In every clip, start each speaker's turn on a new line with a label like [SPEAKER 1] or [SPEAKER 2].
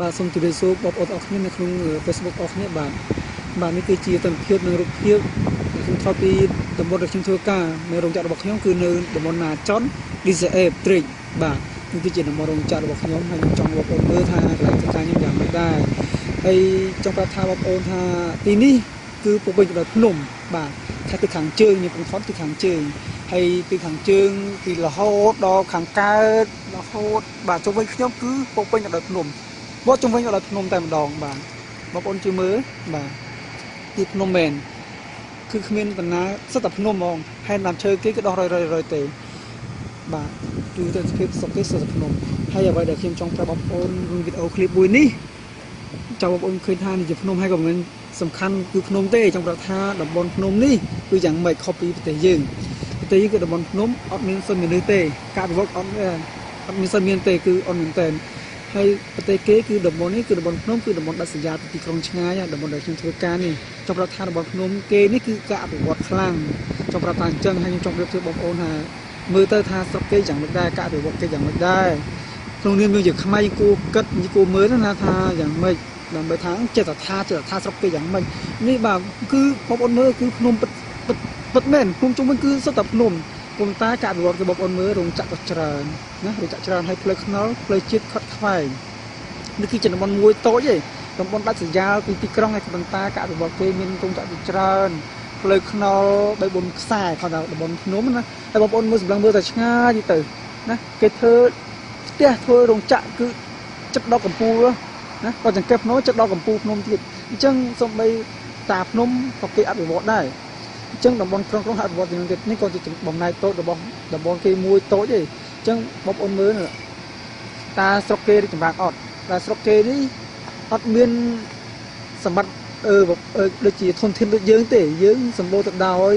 [SPEAKER 1] បាទសូមជម្រាបសួរបងប្អូនអរគ្នានៅក្នុង Facebook អរគ្នាបាទនេះគឺជាទិដ្ឋភាពនិងរូបភាពខ្ញុំថតពីតំបន់ដែលខ្ញុំធ្វើការនៅរោងចក្ររបស់ខ្ញុំគឺនៅតំបន់ណាចន់ DCA ត្រេកបាទនេះគឺជាតំបន់រោងចក្ររបស់ខ្ញុំហើយខ្ញុំចង់បងប្អូនមើលថាកន្លែងធ្វើការខ្ញុំយ៉ាងម៉េចដែរហើយចង់ប្រាប់ថាបងប្អូនថាទីនេះគឺពុកវិញដោយភ្នំបាទថាគឺខាងជើងខ្ញុំខ្ញុំថតគឺខាងជើងហើយពីខាងជើងពីរហូតដល់ខាងកើតរហូតបាទជុំវិញខ្ញុំគឺពុកវិញដោយភ្នំវត្តជុំវិញដល់ភ្នំតែម្ដងបាទបងប្អូនជួយមើលបាទទីភ្នំមែនគឺគ្មានបណ្ណាសិតតែភ្នំហ្មងហើយដើមឈើគេគឺដោះរយទេបាទគឺទៅភាពសុខគេសិតតែភ្នំហើយអ្វីដែលខ្ញុំចង់ប្រាប់បងប្អូនក្នុងវីដេអូឃ្លីបមួយនេះចង់បងប្អូនឃើញថានេះជាភ្នំហើយក៏មិនសំខាន់គឺភ្នំទេចង់ប្រាប់ថាតំបន់ភ្នំនេះគឺយ៉ាងម៉េចខុសពីប្រទេសយើងគឺតំបន់ភ្នំអត់មានសិនមនុស្សទេការវិវត្តអត់មានសិនមានទេគឺអត់មានតែហើយប្រទេសគេគឺតំបន់នេះគឺតំបន់ភ្នំគឺតំបន់ដាច់ស្រយាលពីទីក្រុងឆ្ងាយតំបន់ដែលខ្ញុំធ្វើការនេះចង់ប្រាប់ថាតំបន់ភ្នំគេនេះគឺការអភិវឌ្ឍខ្លាំងចង់ប្រាប់ថាអញ្ចឹងហើយខ្ញុំចង់ប្រៀបធៀបបងប្អូនថាមើលទៅថាស្រុកគេយ៉ាងម៉េចដែរការអភិវឌ្ឍគេយ៉ាងម៉េចដែរក្នុងនាមយើងជាខ្មែរគួរគិតគួរមើលណាថាយ៉ាងម៉េចដើម្បីថាចិត្តថាស្រុកគេយ៉ាងម៉េចនេះបាទគឺបងប្អូនមើលគឺភ្នំពិតមែនភ្នំជុំវិញគឺសុទ្ធតែភ្នំប៉ុន្តែការអភិវឌ្ឍរបស់បងប្អូនមើលរោងចក្រក៏ច្រើនណារោងចក្រច្រើនហើយផ្លូវថ្នល់ផ្លូវជាតិខិតខ្វែងនេះគឺជាតំបន់មួយតូចទេតំបន់ដាច់ស្រយាលពីទីក្រុងហើយប៉ុន្តែការអភិវឌ្ឍគេមានរោងចក្រច្រើនផ្លូវថ្នល់3-4ខ្សែគាត់ថាតំបន់ភ្នំណាហើយបងប្អូនមើលសម្លឹងមើលតែឆ្ងាយទៅណាគេធ្វើផ្ទះធ្វើរោងចក្រគឺចិត្តដល់កំពូលណាគាត់ចង្កេះភ្នំចិត្តដល់កំពូលភ្នំទៀតអញ្ចឹងសូម្បីតាភ្នំក៏គេអភិវឌ្ឍដែរអញ្ចឹងតំបន់ក្រុងអភិវឌ្ឍយ៉ាងទៀតនេះក៏ជាបំណែកតូចរបស់តំបន់គេមួយតូចទេអញ្ចឹងបងប្អូនមើលតាស្រុកគេរីកចម្រើនអត់តែស្រុកគេនេះអត់មានសម្បត្តិដូចជាធនធានដូចយើងទេយើងសម្បូរទៅដោយ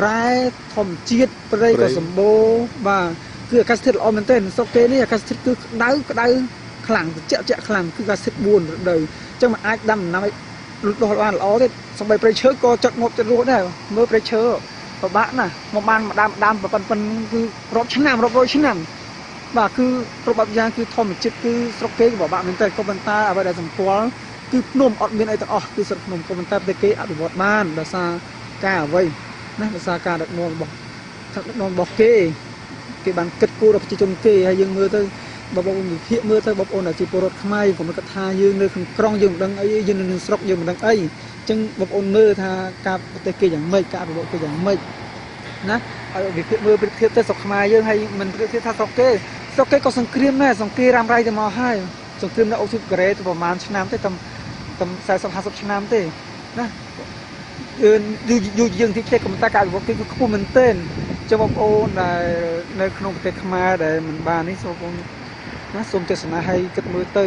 [SPEAKER 1] រ៉ែធម្មជាតិព្រៃក៏សម្បូរបាទគឺអាកាសធាតុល្អមែនទែនស្រុកគេនេះអាកាសធាតុគឺក្តៅខ្លាំងត្រជាក់ខ្លាំងគឺអាកាសធាតុ4រដូវអញ្ចឹងមិនអាចដាំដំណាំឲ្យលូតលាស់បានល្អទេសំបីព្រៃឈើក៏ចិត្តងាប់ចិត្តរស់ដែរមើលព្រៃឈើពិបាកណាស់មកបានម្ដាមប៉ុនគឺរាប់ឆ្នាំរាប់រយឆ្នាំបាទគឺគ្រប់បែបយ៉ាងគឺធម្មជាតិគឺស្រុកគេក៏ពិបាកមែនតើក៏ប៉ុន្តែអ្វីដែលសម្គាល់គឺភ្នំអត់មានអីទាំងអស់គឺស្រុកភ្នំក៏ប៉ុន្តែប្រទេសគេអភិវឌ្ឍបានដោយសារការអ្វីណាដោយសារការដឹកនាំរបស់គេបានគិតគូរដល់ប្រជាជនគេហើយយើងមើលទៅបងប្អូនវិភាគមើលទៅបងប្អូនដែលជាពលរដ្ឋខ្មែរក៏មិនគិតថាយើងនៅក្នុងក្រុងយើងមិនដឹងអីយើងនៅក្នុងស្រុកយើងមិនដឹងអីអញ្ចឹងបងប្អូនមើលថាការប្រទេសគេយ៉ាងម៉េចការអភិវឌ្ឍគេយ៉ាងម៉េចណាហើយវិភាគមើលប្រៀបធៀបទៅស្រុកខ្មែរយើងហើយមិនប្រៀបធៀបថាស្រុកគេក៏សង្គ្រាមដែរសង្គ្រាមរ៉ាំរ៉ៃទៅមកហើយសង្គ្រាមនៅអូស៊ីបកូរ៉េទៅប្រហែលឆ្នាំទេតែ40-50ឆ្នាំទេណាយើងទីផ្សេងក៏មិនតែការអភិវឌ្ឍគេគឺខ្ពស់មែនទែនចឹងបងប្អូនដែលនៅក្នុងប្រទេសខ្មែរដែលមិនបាននេះសូមបងណាសូមទស្សនាឲ្យគិតមើលទៅ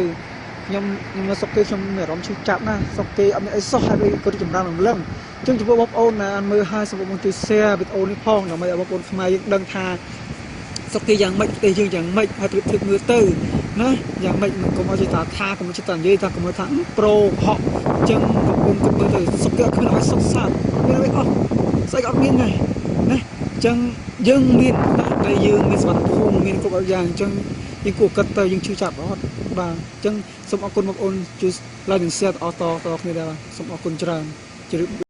[SPEAKER 1] ខ្ញុំនៅស្រុកគេខ្ញុំមានអារម្មណ៍ឈឺចាប់ណាស្រុកគេអត់មានអីសោះហើយក៏ចម្រើនរំលឹងអញ្ចឹងចំពោះបងប្អូនណាមើលឲ្យសូមបងជួយ share វីដេអូនេះផងដើម្បីឲ្យបងប្អូនខ្មែរយើងដឹងថាស្រុកគេយ៉ាងម៉េចប្រទេសយើងយ៉ាងម៉េចហើយប្រៀបធៀបមើលទៅណាយ៉ាងម៉េចមិនកុំឲ្យថាកុំចិត្តនិយាយថាកុំថាប្រូហក់អញ្ចឹងបងប្អូនគិតមើលទៅស្រុកគេអត់គ្មានឲ្យសុខសាន្តមានអីអស់ស្អីក៏អត់មានដែរណាអញ្ចឹងយើងមានណាដែលយើងមានសមត្ថភូមិមានគ្រប់យ៉ាងអញ្ចឹងយើងគួរគិតទៅយើងឈឺចាប់អត់បាទអញ្ចឹងសូមអរគុណបងប្អូនជួយ like និង share តគ្នាដែរបាទសូមអរគុណច្រើនជម្រាប